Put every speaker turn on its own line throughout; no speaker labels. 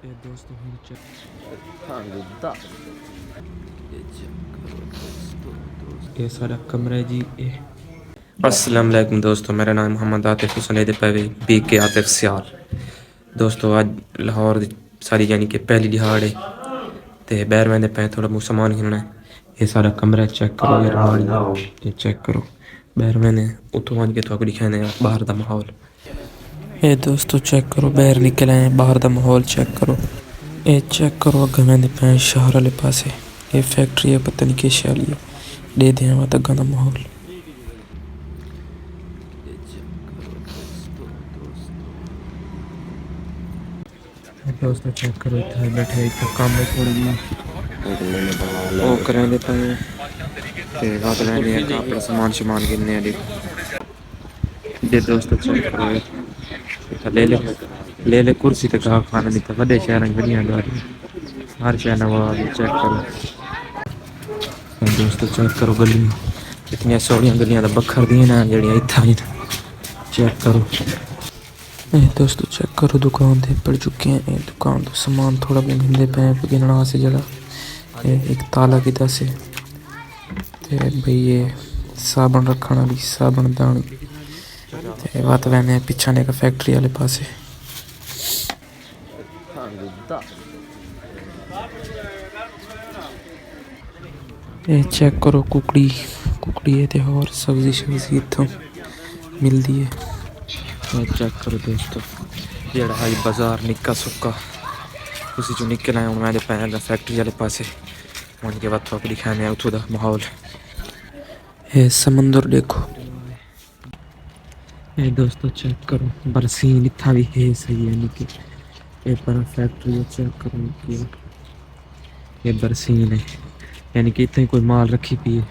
ਇਹ ਦੋਸਤੋ ਹੁਣ
Hangda.
ये सारा कमरा है जी ये। अस्सलाम वालेकुम दोस्तों, मेरा नाम मोहम्मद आतिफ हुसैन पवे बी के आतिफ सियाल। दोस्तों आज लाहौर दी सारी यानी कि पहली दिहाड़ है ते बैर मैंने पे थोड़ा मुँह सामान हिलना है। ये सारा कमरा चेक करो, ये अलमारी ये चेक करो। बैर मैंने उतो आज के तो दिखाने बाहर का माहौल। ये दोस्तों चेक करो, बाहर निकले हैं, बाहर का माहौल चेक करो। ये चेक करो अगर मैंने पे शहर वाले पासे ये फैक्ट्री है, पता नहीं किस वाली है। दे दें वहाँ तक का माहौल। दोस्तों चेक करो, इतना बैठे इतना काम है थोड़ी जी वो करें देता है ते बात लेने हैं अपना सामान शमान गिनने हैं। दे दोस्तों चेक करो, ले ले कुर्सी तक कहा खाना नहीं था बड़े शहर में बढ़िया गाड़ी हर शहर नवा चेक करो। दोस्तों चेक करो गली इतनी सोहनिया गलियां बखर दी ना जड़ियाँ इतना चेक करो। दोस्तों चेक करो दुकान थे पड़ चुके हैं। दुकान तो सामान थोड़ा भी मिलते पे गिनना से जरा एक ताला की दस है भाई ये साबन रखना भी साबन दानी बात वैने पिछा ने का फैक्ट्री वाले पास है। ये चेक करो कुकड़ी कुकड़ी है तो और सब्जी शब्जी इतों मिलती है। तो चेक करो दोस्तों जेड़ा है बाजार निक्का सुक्का उसी चो निकल आया हूँ मैं पैन फैक्ट्री वाले पासे मन के बाद थोड़ा दिखाने उतों का माहौल। ये समंदर देखो। ये दोस्तों चेक करो बरसीन इतना भी है सही है निके ये पर फैक्ट्री चेक करो कि ये बरसीन है यानी कि इतने कोई माल रखी पी है।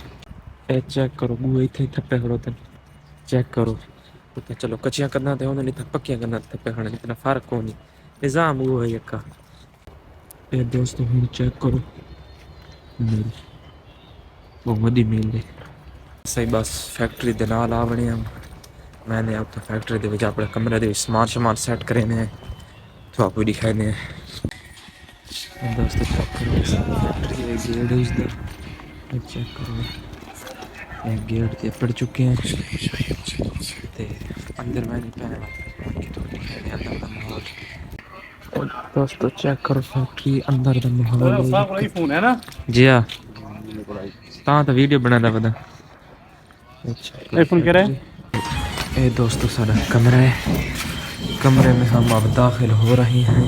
ये चेक करो गुए इतने थप्पे खड़ो थे चेक करो तो चलो कच्चियाँ करना थे उन्होंने इतना पक्कियाँ करना थप्पे खाने इतना फर्क हो नहीं निज़ाम वो है यका। ये दोस्तों हम चेक करो मिल वो वधी मिल है सही बस फैक्ट्री दे नाल आवने हम मैंने अब तो फैक्ट्री दे अपने कमरे दे समान शमान सेट करे ने तो आपको दिखाए ने। दोस्तों चेक करो फैक्ट्री गेट है इसका चेक करो एक गेट ते पड़ चुके हैं ते अंदर मैंने पहना कि तो दिखाए ने अंदर का माहौल। दोस्तों चेक करो फैक्ट्री अंदर का माहौल फोन है ना जी हाँ ता तो वीडियो बनाना पता आईफोन कह रहा है। ये दोस्तों सारा कमरा है, कमरे में हम अब दाखिल हो रहे हैं।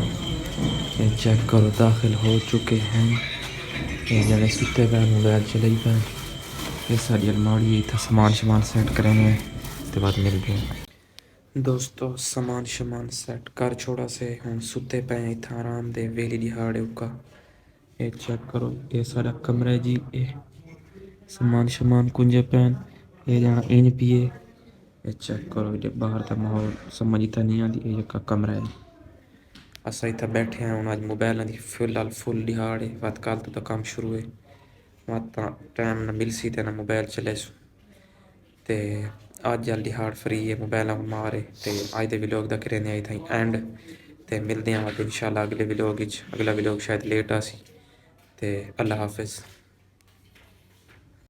ये चेक करो दाखिल हो चुके हैं। ये जने सुते पे मोबाइल चले पे ये सारी अलमारी इतना सामान शमान सेट करेंगे तो बाद मिल गए। दोस्तों सामान शमान सेट कर छोड़ा से हम सुते पे इतना आराम दे वेली दिहाड़े का। ये चेक करो ये सारा कमरा है जी। ये सामान शमान कुंजे पैन ये जहाँ इन पिए ये चेक करो ये बाहर का माहौल समझ इतना नहीं आती ये का कमरा है। असा इतना बैठे हैं हूँ अज मोबाइल की फिलहाल फुल दिहाड़ है बात कल तो काम शुरू है मत टाइम ना मिल सी ना मोबाइल चले सो ते अज जल दिहाड़ फ्री है मोबाइल मारे ते अज दे व्लॉग दा करें आई थी एंड ते मिलते हैं इंशाल्लाह अगले व्लॉग अगला व्लॉग शायद लेट आसी ते अल्लाह हाफिज़।